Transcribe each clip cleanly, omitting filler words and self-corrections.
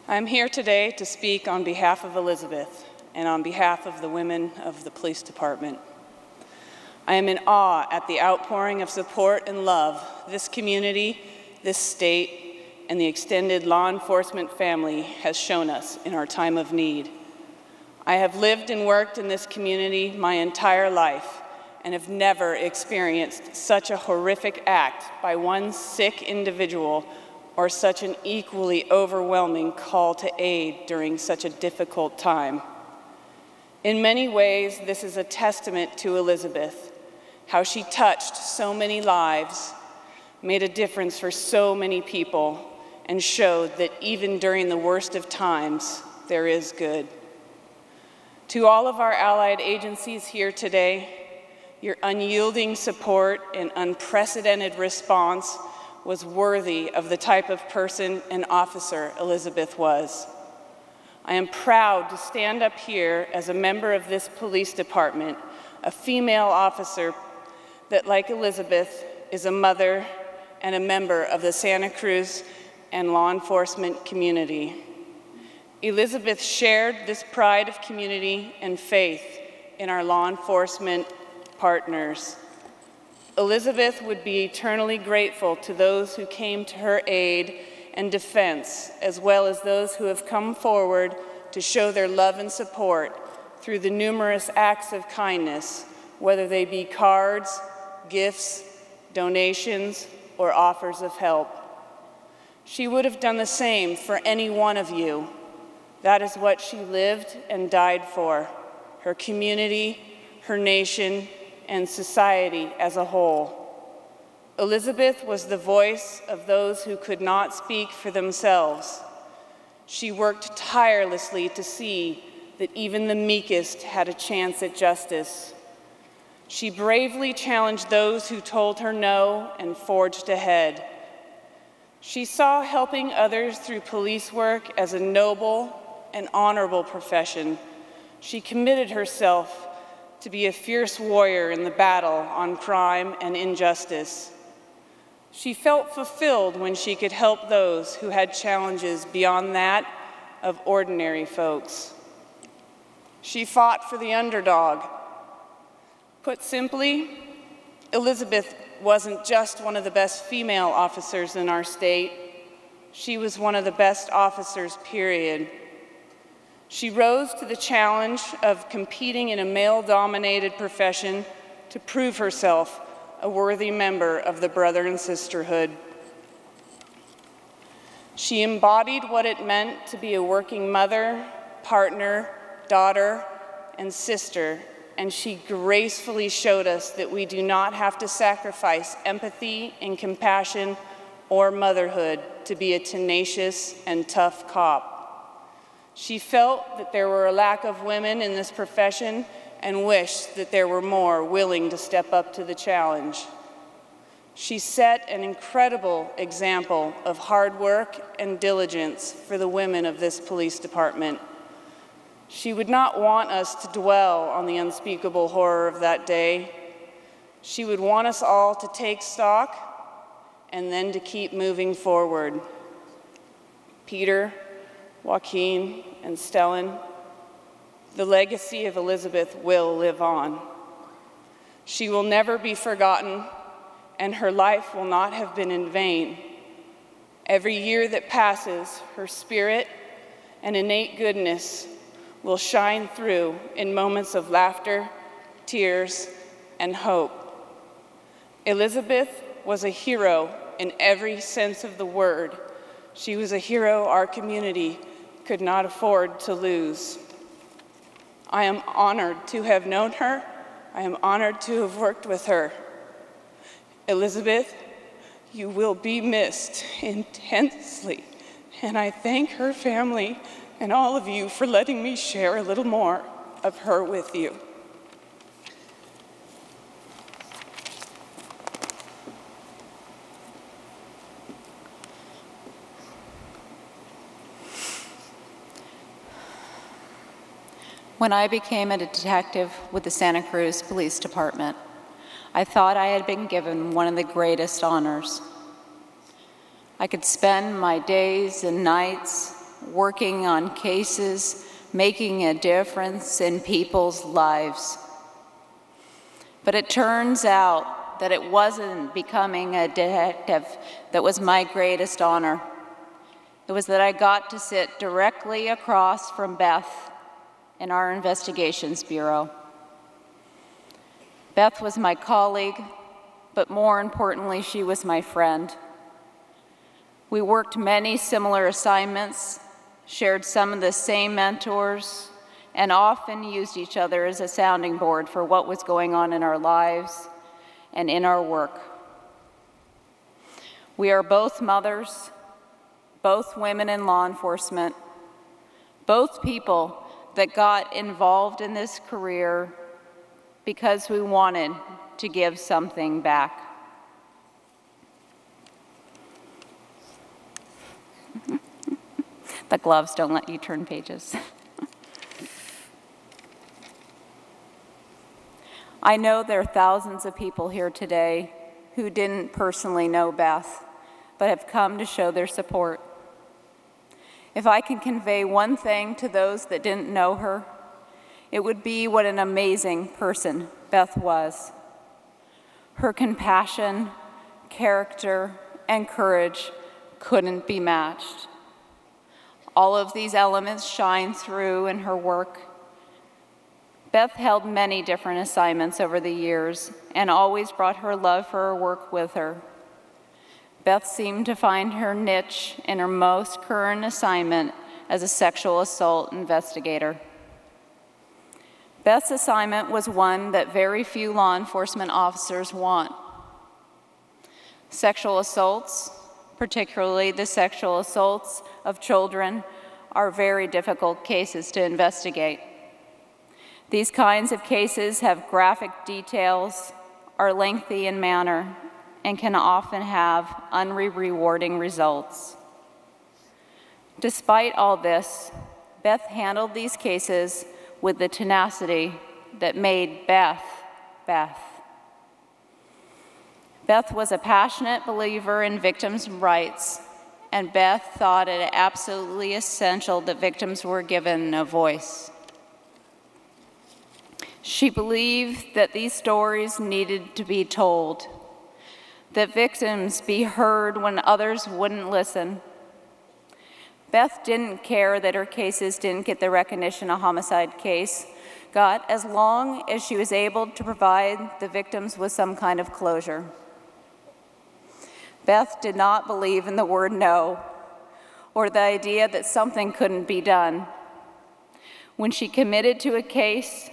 I'm here today to speak on behalf of Elizabeth and on behalf of the women of the police department. I am in awe at the outpouring of support and love this community, this state, and the extended law enforcement family has shown us in our time of need. I have lived and worked in this community my entire life and have never experienced such a horrific act by one sick individual or such an equally overwhelming call to aid during such a difficult time. In many ways, this is a testament to Elizabeth, how she touched so many lives, made a difference for so many people, and showed that even during the worst of times, there is good. To all of our allied agencies here today, your unyielding support and unprecedented response was worthy of the type of person and officer Elizabeth was. I am proud to stand up here as a member of this police department, a female officer that, like Elizabeth, is a mother and a member of the Santa Cruz and law enforcement community. Elizabeth shared this pride of community and faith in our law enforcement partners. Elizabeth would be eternally grateful to those who came to her aid and defense, as well as those who have come forward to show their love and support through the numerous acts of kindness, whether they be cards, gifts, donations, or offers of help. She would have done the same for any one of you. That is what she lived and died for, her community, her nation, and society as a whole. Elizabeth was the voice of those who could not speak for themselves. She worked tirelessly to see that even the meekest had a chance at justice. She bravely challenged those who told her no and forged ahead. She saw helping others through police work as a noble and honorable profession. She committed herself to be a fierce warrior in the battle on crime and injustice. She felt fulfilled when she could help those who had challenges beyond that of ordinary folks. She fought for the underdog. Put simply, Elizabeth wasn't just one of the best female officers in our state, she was one of the best officers, period. She rose to the challenge of competing in a male-dominated profession to prove herself a worthy member of the brother and sisterhood. She embodied what it meant to be a working mother, partner, daughter, and sister, and she gracefully showed us that we do not have to sacrifice empathy and compassion or motherhood to be a tenacious and tough cop. She felt that there were a lack of women in this profession and wished that there were more willing to step up to the challenge. She set an incredible example of hard work and diligence for the women of this police department. She would not want us to dwell on the unspeakable horror of that day. She would want us all to take stock and then to keep moving forward. Peter, Joaquin, and Stellan, the legacy of Elizabeth will live on. She will never be forgotten, and her life will not have been in vain. Every year that passes, her spirit and innate goodness will shine through in moments of laughter, tears, and hope. Elizabeth was a hero in every sense of the word. She was a hero our community could not afford to lose. I am honored to have known her. I am honored to have worked with her. Elizabeth, you will be missed intensely, and I thank her family and all of you for letting me share a little more of her with you. When I became a detective with the Santa Cruz Police Department, I thought I had been given one of the greatest honors. I could spend my days and nights working on cases, making a difference in people's lives. But it turns out that it wasn't becoming a detective that was my greatest honor. It was that I got to sit directly across from Beth in our investigations bureau. Beth was my colleague, but more importantly, she was my friend. We worked many similar assignments, shared some of the same mentors, and often used each other as a sounding board for what was going on in our lives and in our work. We are both mothers, both women in law enforcement, both people that got involved in this career because we wanted to give something back. The gloves don't let you turn pages. I know there are thousands of people here today who didn't personally know Beth, but have come to show their support. If I can convey one thing to those that didn't know her, it would be what an amazing person Beth was. Her compassion, character, and courage couldn't be matched. All of these elements shine through in her work. Beth held many different assignments over the years and always brought her love for her work with her. Beth seemed to find her niche in her most current assignment as a sexual assault investigator. Beth's assignment was one that very few law enforcement officers want. Sexual assaults, particularly the sexual assaults of children, are very difficult cases to investigate. These kinds of cases have graphic details, are lengthy in manner, and can often have unrewarding results. Despite all this, Beth handled these cases with the tenacity that made Beth, Beth. Beth was a passionate believer in victims' rights, and Beth thought it absolutely essential that victims were given a voice. She believed that these stories needed to be told, that victims be heard when others wouldn't listen. Beth didn't care that her cases didn't get the recognition a homicide case got, as long as she was able to provide the victims with some kind of closure. Beth did not believe in the word no, or the idea that something couldn't be done. When she committed to a case,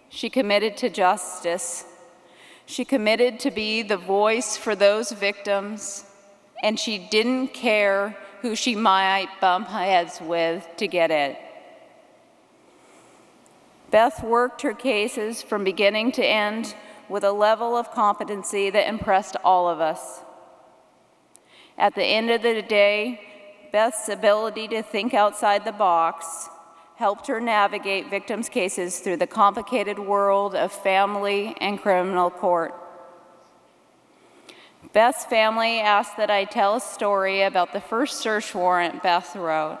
she committed to justice. She committed to be the voice for those victims, and she didn't care who she might bump heads with to get it. Beth worked her cases from beginning to end with a level of competency that impressed all of us. At the end of the day, Beth's ability to think outside the box helped her navigate victims' cases through the complicated world of family and criminal court. Beth's family asked that I tell a story about the first search warrant Beth wrote.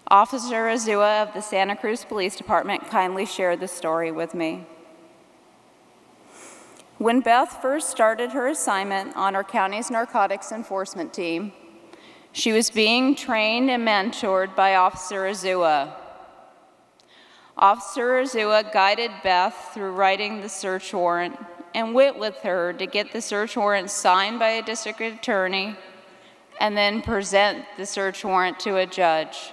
Officer Azua of the Santa Cruz Police Department kindly shared the story with me. When Beth first started her assignment on our county's narcotics enforcement team, she was being trained and mentored by Officer Azua. Officer Azua guided Beth through writing the search warrant and went with her to get the search warrant signed by a district attorney and then present the search warrant to a judge.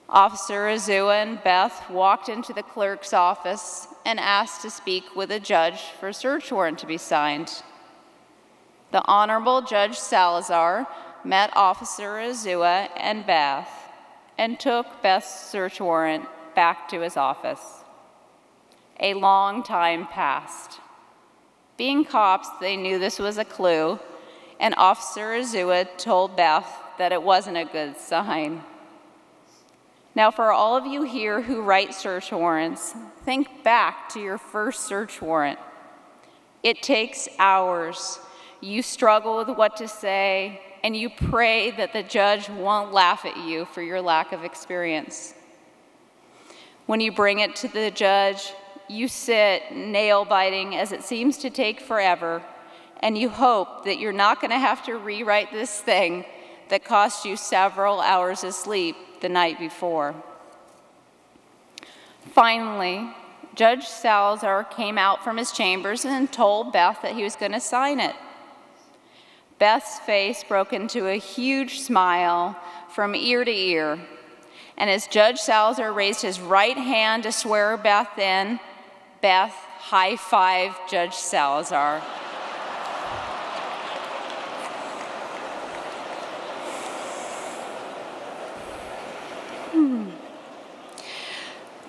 Officer Azua and Beth walked into the clerk's office and asked to speak with a judge for a search warrant to be signed. The Honorable Judge Salazar met Officer Azua and Beth and took Beth's search warrant back to his office. A long time passed. Being cops, they knew this was a clue, and Officer Azua told Beth that it wasn't a good sign. Now, for all of you here who write search warrants, think back to your first search warrant. It takes hours. you struggle with what to say, and you pray that the judge won't laugh at you for your lack of experience. When you bring it to the judge, you sit nail-biting as it seems to take forever, and you hope that you're not going to have to rewrite this thing that cost you several hours of sleep the night before. Finally, Judge Salazar came out from his chambers and told Beth that he was going to sign it. Beth's face broke into a huge smile from ear to ear, and as Judge Salazar raised his right hand to swear Beth in, Beth high-fived Judge Salazar.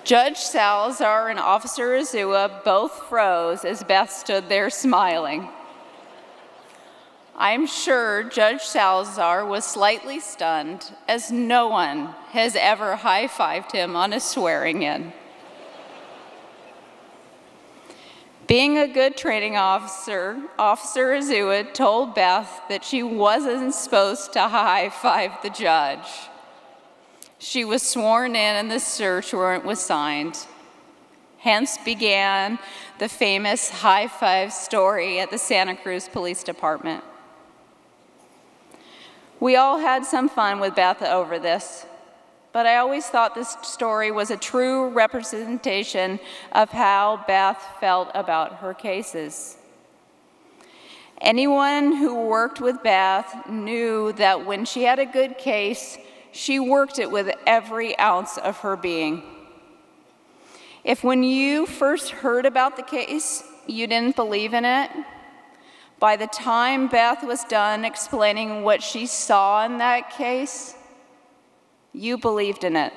Judge Salazar and Officer Azua both froze as Beth stood there smiling. I'm sure Judge Salazar was slightly stunned, as no one has ever high-fived him on a swearing-in. Being a good training officer, Officer Azua told Beth that she wasn't supposed to high-five the judge. She was sworn in and the search warrant was signed. Hence began the famous high-five story at the Santa Cruz Police Department. We all had some fun with Beth over this, but I always thought this story was a true representation of how Beth felt about her cases. Anyone who worked with Beth knew that when she had a good case, she worked it with every ounce of her being. If when you first heard about the case, you didn't believe in it, by the time Beth was done explaining what she saw in that case, you believed in it.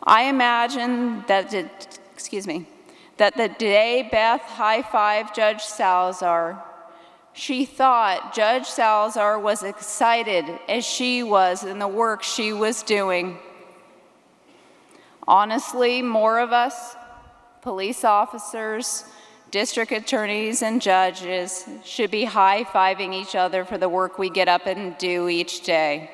I imagine that the day Beth high-fived Judge Salazar, she thought Judge Salazar was excited as she was in the work she was doing. Honestly, more of us, police officers, district attorneys, and judges should be high-fiving each other for the work we get up and do each day.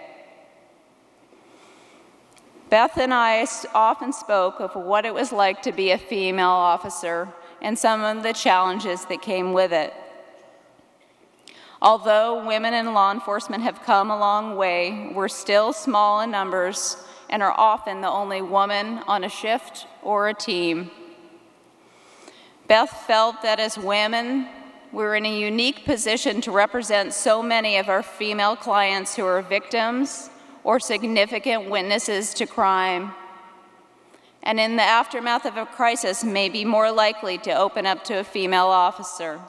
Beth and I often spoke of what it was like to be a female officer and some of the challenges that came with it. Although women in law enforcement have come a long way, we're still small in numbers and are often the only woman on a shift or a team. Beth felt that as women, we're in a unique position to represent so many of our female clients who are victims or significant witnesses to crime, and in the aftermath of a crisis may be more likely to open up to a female officer.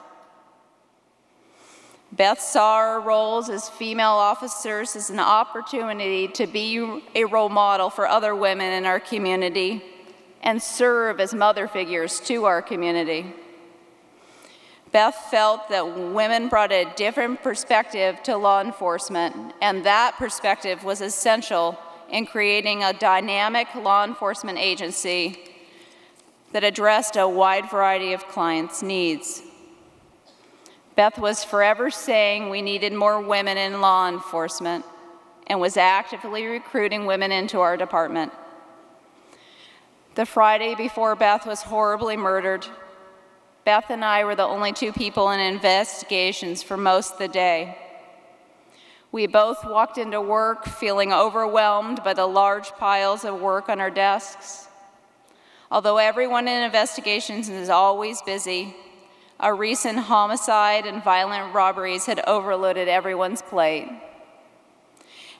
Beth saw our roles as female officers as an opportunity to be a role model for other women in our community and serve as mother figures to our community. Beth felt that women brought a different perspective to law enforcement, and that perspective was essential in creating a dynamic law enforcement agency that addressed a wide variety of clients' needs. Beth was forever saying we needed more women in law enforcement and was actively recruiting women into our department. The Friday before Beth was horribly murdered, Beth and I were the only two people in investigations for most of the day. We both walked into work feeling overwhelmed by the large piles of work on our desks. Although everyone in investigations is always busy, a recent homicide and violent robberies had overloaded everyone's plate.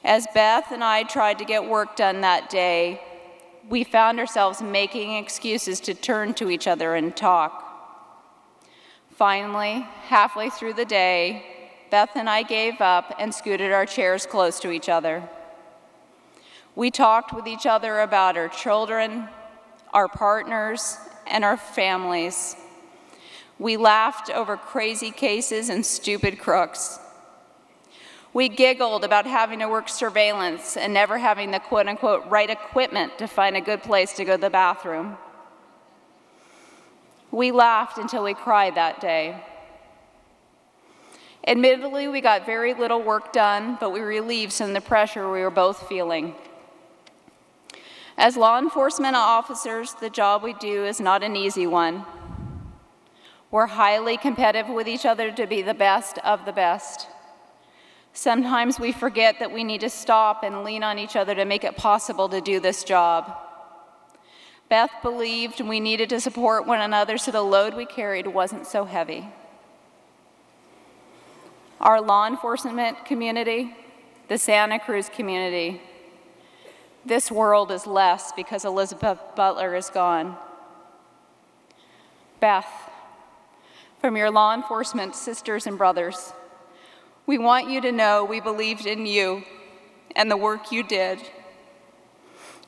As Beth and I tried to get work done that day, we found ourselves making excuses to turn to each other and talk. Finally, halfway through the day, Beth and I gave up and scooted our chairs close to each other. We talked with each other about our children, our partners, and our families. We laughed over crazy cases and stupid crooks. We giggled about having to work surveillance and never having the quote-unquote right equipment to find a good place to go to the bathroom. We laughed until we cried that day. Admittedly, we got very little work done, but we relieved some of the pressure we were both feeling. As law enforcement officers, the job we do is not an easy one. We're highly competitive with each other to be the best of the best. Sometimes we forget that we need to stop and lean on each other to make it possible to do this job. Beth believed we needed to support one another so the load we carried wasn't so heavy. Our law enforcement community, the Santa Cruz community, this world is less because Elizabeth Butler is gone. Beth, from your law enforcement sisters and brothers, we want you to know we believed in you and the work you did,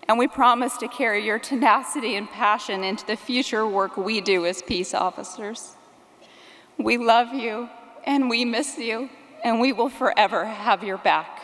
and we promise to carry your tenacity and passion into the future work we do as peace officers. We love you, and we miss you, and we will forever have your back.